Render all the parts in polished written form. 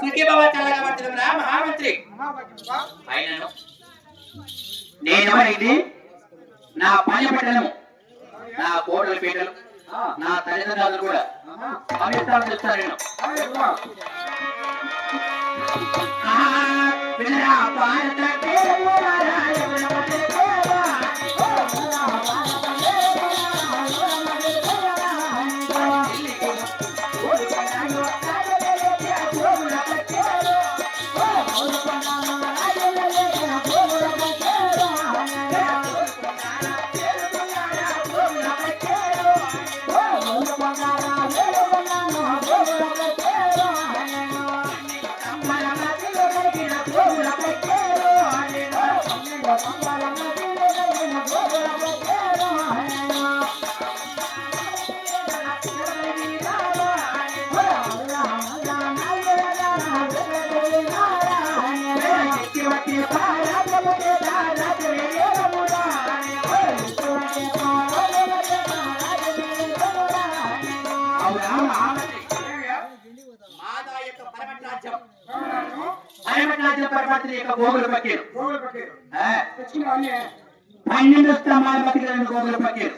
సుఖీ బాబా చల్లగా పడుతున్నా మహామంత్రి అయినను నేనెవరైంది నా పని పెట్టడము నా కోటల పీటలు నా తల్లిదండ్రులు కూడా అమితాలు చెప్తాను నేను గోగులు పక్కీరు 12 స్తంభాలు పక్కీరు గోగులు పక్కీరు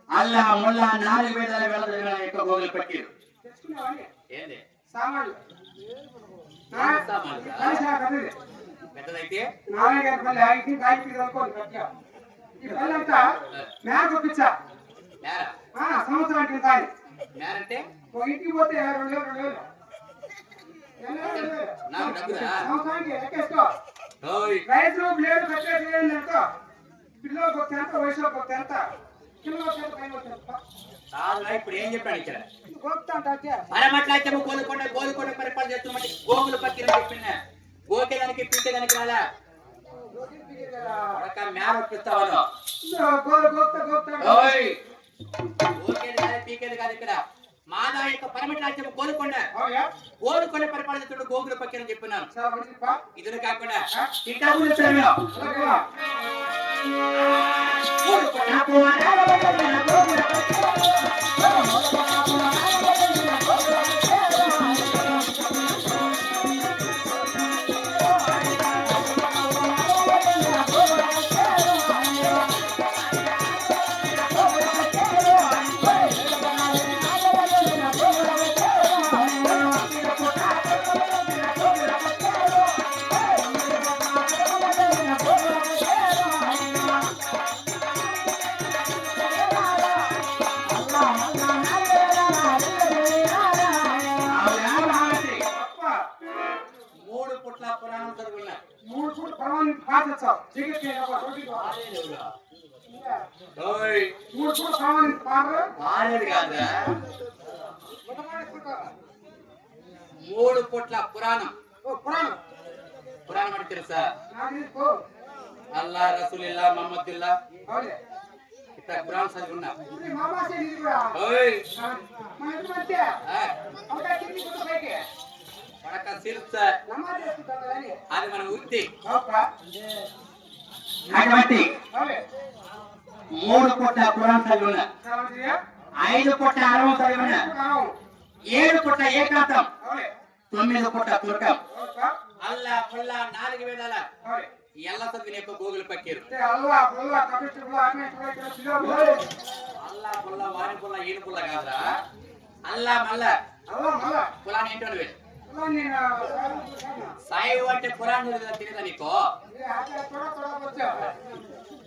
అల్లా ముల్లా 4 వేదాల వెళ్ళదగిన యొక్క గోగులు పక్కీరు పెద్దదైతే సంవత్సరానికి కాదు మేరంటే ఇంటికి పోతే 2 రైతులు బ్లేడ్ కట్టేది పిల్లలకు ఎంత వయసులోకి ఎంత ఇప్పుడు ఏం చెప్పాను ఇక్కడ పరమట్లాచము గోలుకొండ పరిపాలన చేస్తున్నట్టు గోగులు పక్కిరని చెప్పిన గోకేదానికి పీకేదానికి రాలా మేర ఒప్పిస్తావను పీకేది కాదు ఇక్కడ మాదా యొక్క పరమట్లాచము గోలుకొండ పరిపాలన చేస్తున్న గోగులు పక్కిరని చెప్పినాను ఇది కాకుండా ఇంకా మూడు పుట్ల పురాణం అంటే తెలుసా అల్లా రసూలిల్లా మహమ్మదుల్లా ఇట్లా పురాణం చదువుకున్నా అది మన వృత్తి అటువంటి 3 పుట్ల పురాణం చదివిన 5 పుట్ల అరవం చదివిన 7 పుట్ల ఏకాంతం 9 పుట్ల తుర్కం అల్లా పుల్లా 4 వేదాల ఎల్ల చదివిన యొక్క గోగులు పక్కిరు అల్లా పుల్ల వారి పుల్ల ఈడు పుల్ల కాదురా అల్లా మల్ల పులాని ఏంటో సాయి అంటే పురాణం తెలియదా నీకు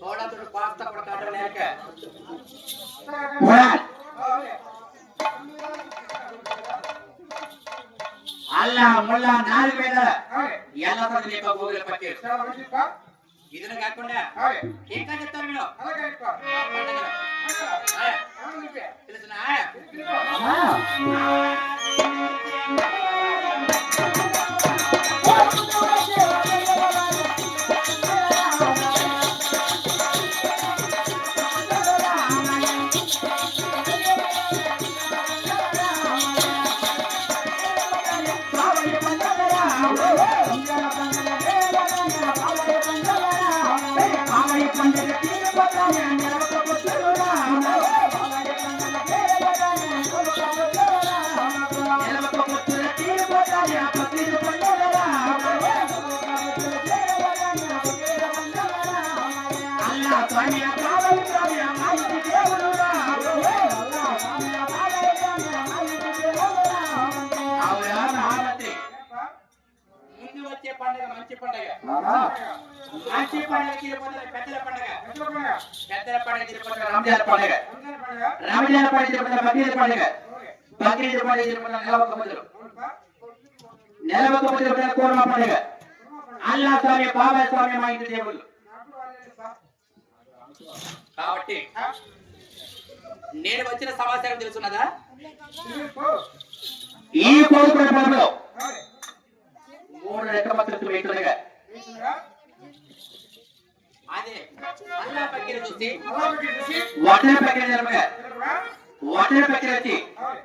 తోడా తోడు పాస్తా కూడా కాటలేక అల్లా ముల్లా 4 వేదాల ఎల్ల చదివిన యొక్క గోగులు పక్కిరు ఇది కాకుండా ఇంకా చెప్తాను మీరు తెలుసునా మంచి పండగ ఆహా. మంచి పండగ తిరుపతి పెద్దల పండగ ఎట్లా పండుగ? పెద్దల పండగ తిరుపతి రంజాన్ పండగ రంజాన్ పండుగ. రంజాన్ పండగ తిరుపతి బక్రీద్ పండగ ఓకే. బక్రీద్ పండగ తిరుపతి నెలవక మొదలు అవునుపా. నెలవక మొదలు కోరమ పండగ కుర్మా పండుగ. అల్లా స్వామి బాబా స్వామి మా ఇంటి దేవుళ్ళు నాకు వాళ్ళేపా. కాబట్టి నేను వచ్చిన సమాచారం తెలుసున్నదా తిరుగు. ఈ కోరుకున్న పొలంలో ఓకే. 3 రెక్కమతులు వేస్తుండగా వేసుకురా. అదే అల్లా పక్కన చూసి అల్లా పెట్టి చూసి వడ్ల పక్కన జరపగా తిరుగురా. వడ్ల పక్కన వచ్చి ఓకే.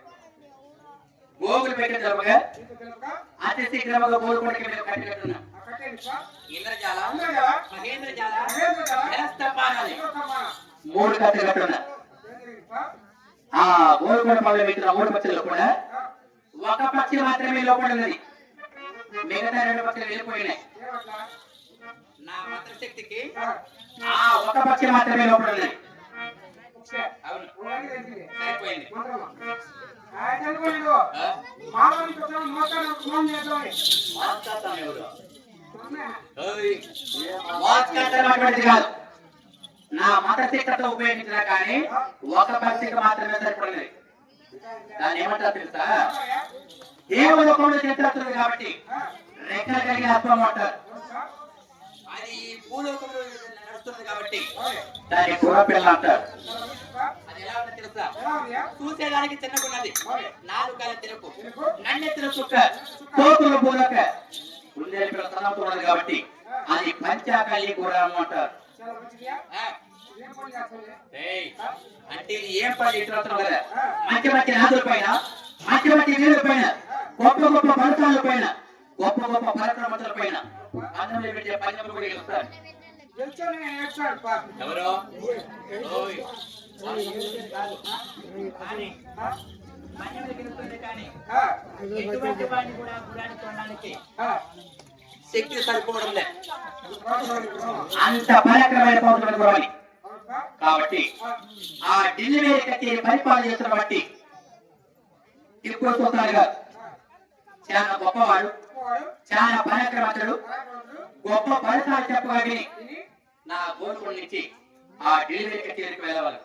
గోగుల పక్కన జరపగా ఇంత తిరుగురా. అతి శీఘ్రంగా గోల్కొండకి మీద కట్టినట్టున్నా ఆ కట్టేనిపా. ఇంద్రజాల అందరూ కదా? మహేంద్రజాల మహేంద్ర కదా? జలస్తంభానాలి ఇంకో సమానం. 3 కట్టలు కట్టున్నా ఏంటిదిపా? ఆ గోల్కొండ పల్లె పెట్టిన 3 పక్షులు కూడా ఆ. ఒక పక్షి మాత్రమే లోపల ఉన్నది మిగతా 2 పక్షులు వెళ్ళిపోయినాయి ఏమట్లా? నా మంత్రశక్తికి ఆ. ఆ ఒక పక్షి మాత్రమే లోపల ఉన్నది ఓకే. అవును ఓకే తెలిసింది. సరిపోయింది మంత్రమా? ఆ చదువుకోండి. ఆ? మానవునికి వచ్చిన మోకాళ్ళకు ఫోన్ చేద్దామని. వాస్కాతం ఎవరు? అవునా? ఓయ్. వాస్కాతం అటువంటిది కాదు నా మంత్రశక్తితో ఉపయోగించినా కానీ ఒక పక్షికి మాత్రమే సరిపడినది దాన్ని ఏమంటారు తెలుసా ఏమయ్యా? దేవుడు కూడా చేస్తుంది కాబట్టి ఆ. రెక్కలు కలిగిన అర్థం అంటారు అవునా? అది భూలోకంలో నడుస్తుంది కాబట్టి ఓకే. దాన్ని కుర్రపిల్ల అంటారు చదవచ్చుపా. అది ఎలా ఉందో తెలుసా ఎలా ఉందియా? చూసేదానికి చిన్నకున్నది ఓకే. 4 కాళ్ళ తిరుపు తిరుగు. నన్నెత్తిన చుక్క తోకులు పూలక ఉండేది పిల్ల తనతో ఉన్నది కాబట్టి అది పంచాకల్లి గుర్రం అంటారు చదవచ్చుదియా? ఆ, ఏం పని చేస్తుంది? ఏయ్, అంటే ఇది ఏం పని ఇస్తున్నావు కదా మంచి మంచి నాదుల పైన మంచి మంచి నీళ్ళ పైన గొప్ప గొప్ప పర్వతాల పైన గొప్ప గొప్ప పరాక్రమతుల పైన అన్నంలో పెట్టే పంచములు కూడా గెలుస్తారు గెలిచాను నేను ఏడ్చాడుపా. ఎవరు ఓయ్. కానీ ఆ. పంచములు గెలుస్తుంది కానీ ఆ. ఎటువంటి వాడిని కూడా గురాన్ని చూడడానికి ఆ. శక్తి సరిపోవడం లేదు పట్టుకోండి. అంత పరాక్రమైన పౌరులు గురవాలి అవునుపా. కాబట్టి ఆ. ఆ ఢిల్లీ మీద కచేరి పరిపాలన చేస్తున్న బట్టి తిరుపతి చూస్తున్నారు కాదు చాలా గొప్పవాడు వాడు చాలా పరాక్రమతుడు పరాక్రమస్తుడు. గొప్ప ఫలితాలు చెప్పగానే ఇది నా గోల్కొండ నుంచి ఆ ఢిల్లీ కచేరికి వెళ్ళవాలి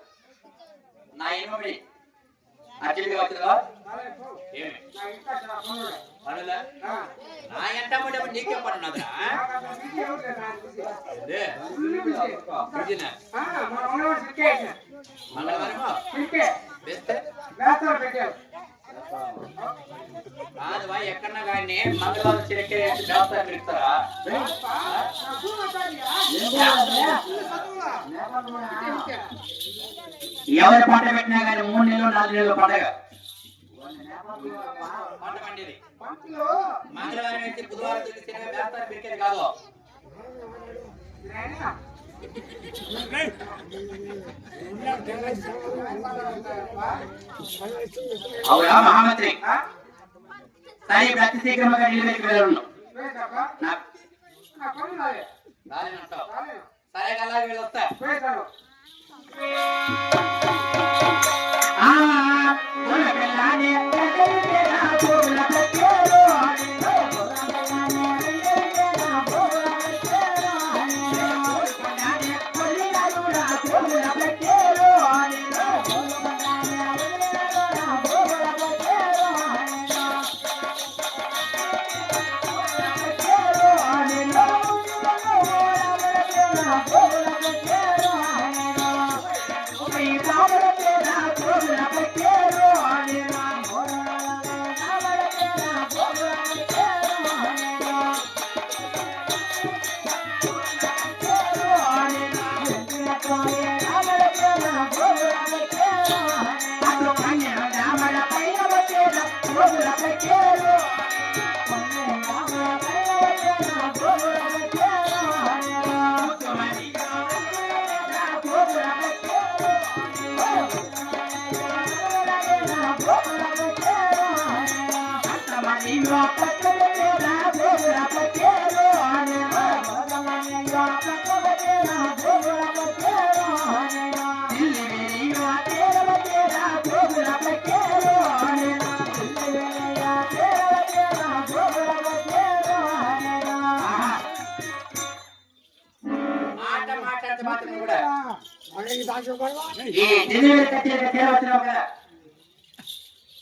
నా ఏమడి అర్జెంట్గా వచ్చిందా నాలుగు. ఏమి నా ఇంకా చాలా పనులు. పనులా ఆ. నా ఎంత అమ్ముడప్పుడు నీకే పనున్నదా నాకు అంత బిజీ అవ్వట్లేదు నాకు బిజీ. అదే ఫుల్ బిజీ. బిజీనా? ఆ, మన మంగళవారం క్రికెట్. మంగళవారమా క్రికెట్. వేస్తే వేస్తారు పెట్టారు. కాదు వా ఎక్కడన్నా కానీ మంగళవారం చిరకే వ్యవసాయం పెడతారా అబ్బా, నా భూమి అంటాడియా? ఎవరి పంట పెట్టినా కానీ 3 నెలలు 4 నెలలు పండగ పంట పండేది పంతులు, మంగళవారం అయితే బుధవారం దొరికి చిన్నగా వ్యవసాయం పెరిగేది కాదు నాయనా. అవునా మహామంత్రి ఆ? సరే ఇప్పుడు అతి శీఘ్రంగా ఢిల్లీకి వెళ్ళను వేసావా? నాకు నా పనులు నాదే. రాలేనంటావు రాలేను. సరే అలాగే వెళ్ళొస్తా వేశాను. ఆ పూల పిల్లాని ఎక్కడికి నా పూల పెట్టేరు అని లేకుండా ఈ డెలివరీ కచేరీ చేరవచ్చినావు కదా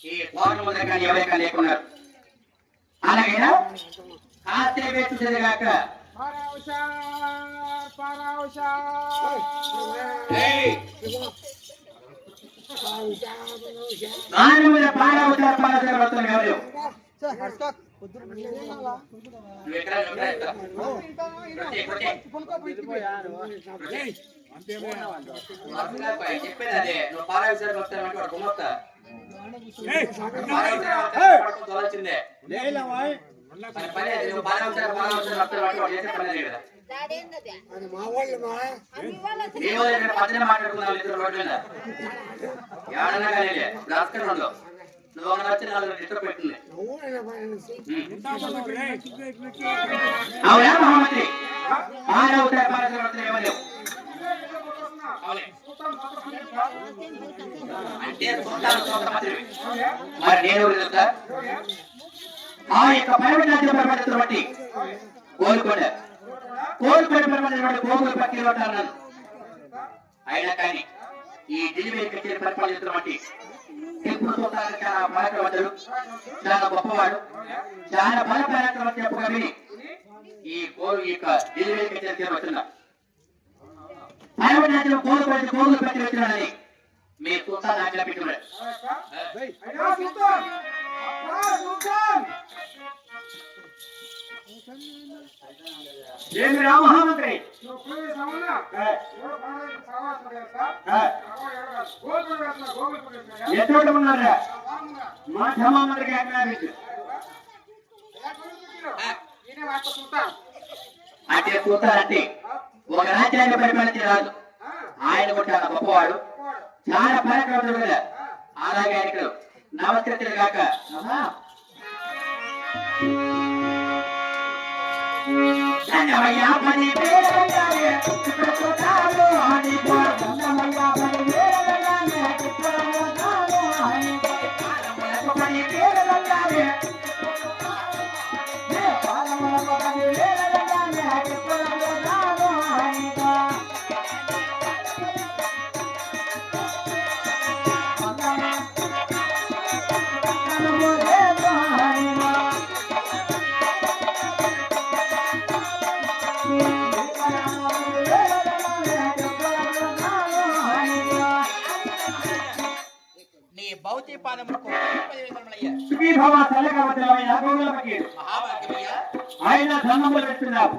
ఈ పౌర్ణ ముందర కానీ ఎవరైనా లేకున్నారు అలాగైనా కాస్తే వేస్తుంది కాక దాని మీద పారవుతారు పారవుతారు వస్తున్నారు ఎవరు చెప్పేది అదే నువ్వు పారావిసారికి వస్తావంటే వాడు గుమ్మొస్తా తోలాల్సిందే పని అది నువ్వు పారావిసారి వస్తావంటే వాడు చేసే పని అదే కదా పద్దెన మాట్లాడుకున్నావు ఇద్దరు రోడ్డు మీద ఏడన్నా కానీ రాసుకున్నాడు నువ్వు ఒక వచ్చి 4 లీటర్ పెట్టింది అవునా మహామంత్రి పారవుతారు పారవుతారు ఏమలేవు అంటే మరి నేను ఆ యొక్క పర్వతాన్ని పర్వతం బట్టి కోలుకోండి గోగులు పట్టి అన్నాను అయినా కానీ ఈ డెలివరీ కచేరీ పరిపాలించడం బట్టి టిప్పు సుల్తాన్ చాలా పరాక్రమవంతుడు చాలా గొప్పవాడు చాలా బలపరాక్రమం చెప్పగా విని ఈ యొక్క డెలివరీ కచేరీ చేరువచ్చున్నా పర్వతాన్ని గోగులు పట్టి వచ్చినాడని మీ సుల్తాన్ ఆజ్ఞ పెట్టున్నాడు ఏమి రా మహామంత్రి ఎటువంటి ఉన్నారా మా మహామంత్రికి ఆజ్ఞాపించు అంటే చూస్తారంటే ఒక రాజ్యాన్ని పరిపాలించి రాదు ఆయన కూడా చాలా గొప్పవాడు చాలా పరాక్రమం కదా అలాగే ఆయనకు నమస్కరించడు కాక ధన్యమయ్యా పని పేరగానే చిత్రకోటాలు ఆని ధన్యమయ్యా పని పేరగానే చిత్రకోటాలు ఆని పని పేరగానే పాలమల పని పేరగానే చిత్రకోటాలు ఆని ఆయన ధర్మములు పెడుతున్నావు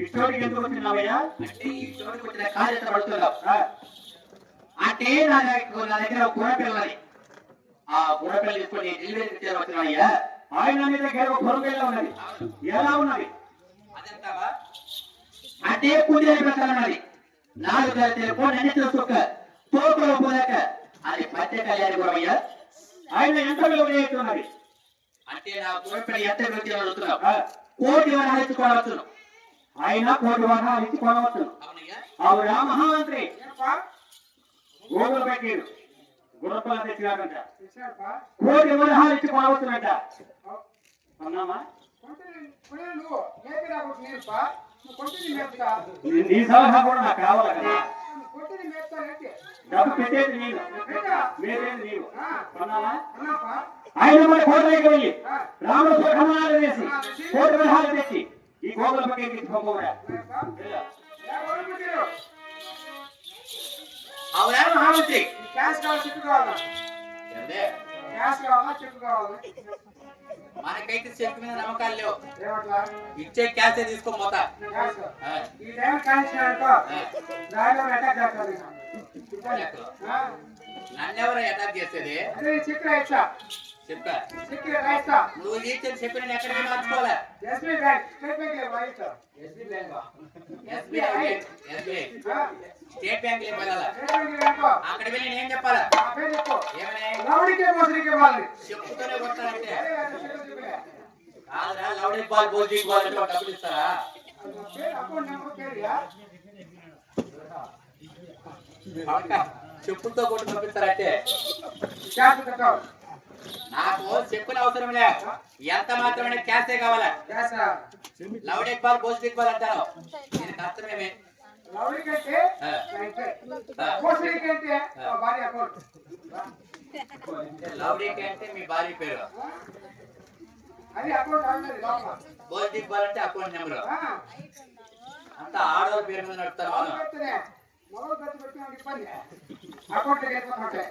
ఇష్టోడికి ఎందుకు వచ్చినావయ్యా అంటే ఈ చోటుకు వచ్చిన కార్యత పడుతున్నావు అంటే నా దగ్గర గుణపిల్లని ఆ గుణపిల్ల తీసుకొని డెలివరీ చేరవచ్చున్నాయ్యా ఆయన మీ దగ్గర గుణపిల్ల ఉన్నది ఎలా ఉన్నది అంటే కుదిరి పెట్టాలన్నది 4 తెలుపు నన్ను సుక్క తోకలో పోదాక అది పచ్చ కళ్యాణి గురమయ్యా ఆయన ఎంత విలువ చేస్తున్నది అంటే నా గుణపిల్ల ఎంత విలువ అడుగుతున్నావు 1 కోటి వరహాలు ఇచ్చుకోవచ్చు ఆయన 1 కోటి వరహాలు ఇచ్చుకోవచ్చు అవునా మహామంత్రి గోగులు పెట్టాడు గుర్రపల్ల తెచ్చినాడంట 1 కోటి వరహాలు ఇచ్చుకోవచ్చునంట అన్నామా నీ సలహా కూడా నాకు కావాలి కదా డబ్బు పెట్టేది నేను మీరేది నీవు అన్నావా ఆయన మరి కోటలోకి వెళ్ళి రాముడు సుఖమాలు వేసి 1 కోటి వరహాలు తెచ్చి ఈ గోగుల పక్కకి తీసుకోకూడదా అవునా మహామంత్రి క్యాష్ కావాలి చెక్ కావాలా క్యాష్ కావాలా చెక్ కావాలా మనకైతే చెక్ మీద నమ్మకాలు లేవు ఇచ్చే క్యాష్ తీసుకోమోతా ఈ టైం క్యాష్ దానిలో అటాక్ చేస్తారు నన్నెవరు అటాక్ చేసేది చెక్ రాయిస్తా చెక్ రాయిస్తా నువ్వు ఇచ్చిన చెక్ నేను ఎక్కడికి మార్చుకోవాలా ఎస్బీఐ బ్యాంక్ స్టేట్ బ్యాంక్ రాయిస్తా ఎస్బీఐ స్టేట్ బ్యాంక్ వెళ్ళాలా అక్కడ వెళ్ళి నేను ఏం చెప్పాలా చెప్పుతూనే కొట్టాలంటే కాదురా లౌడీ బాల్ బోల్జింగ్ బాల్ అంటే డబ్బులు ఇస్తారా చెప్పులతో కొట్టు పంపిస్తారంటే నాకు చెప్పులు అవసరం లే ఎంత మాత్రమే క్యాషే కావాలా లౌడీ బాల్ బోల్జింగ్ బాల్ అంటారు దీనికి అర్థమేమే లౌడికంటే ఆ. అంటే ఆ. కోసడికంటే మా భార్య అకౌంట్ లౌడీకి అంటే మీ భార్య పేరు, అది అకౌంట్ అన్నది లోపల బోల్ దిగ్బాలంటే అకౌంట్ నెంబరు. ఆ, అంతా ఆడవాళ్ళ పేరు మీద నడుపుతారు అవును మనం. చెప్తేనే మొదలు ఖర్చు పెట్టి నాకు ఇబ్బంది అకౌంట్ వెళ్ళిపోతుంటే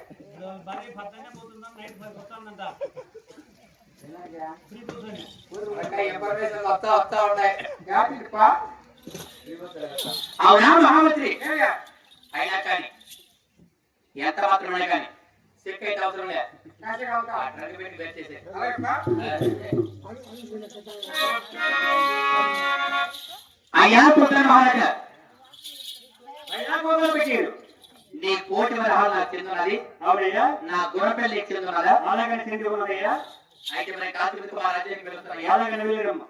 ఇంకా ఇన్ఫర్మేషన్ వస్తా ఉంటాయి. జాతిప్ప అవునా మహామంత్రి? ఏమయ్యా అయినా కానీ ఎంత మాత్రం ఉన్నాయి కానీ చెక్ అయితే అవసరం లే. కాశీ కావుతా ఆ ట్రక్ పెట్టి బెడ్ చేసే. అలాగేప్పా అయ్యా పుత్ర మహారాజా, అయినా గోగులు పెట్టారు. నీ కోటి వరహాలు నాకు చెందున్నది. అవునయ్యా. నా గుణపల్లి నీకు చెందున్నదా? అలాగని చెంది ఉన్నదయ్యా. అయితే మరి కాశీపతి మహారాజానికి వెళ్తున్నాను. అలాగని వెళ్ళరమ్మా.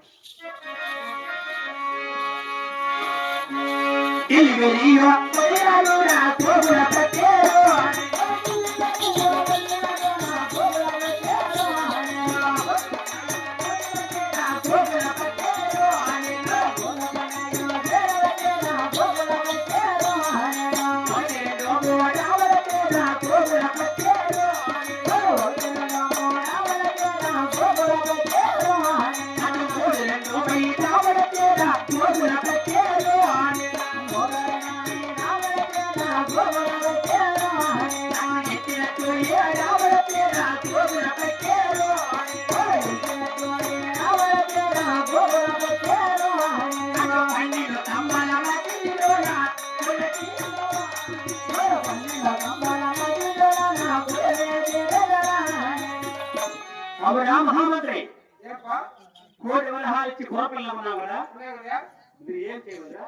అవునా మహామంత్రి? ఏప్పా కోటి వరహాలు ఇచ్చి కోరపిల్ల ఉన్నావు కదా, ఉన్నాయి కదా మీరు ఏం చేయవద్దా?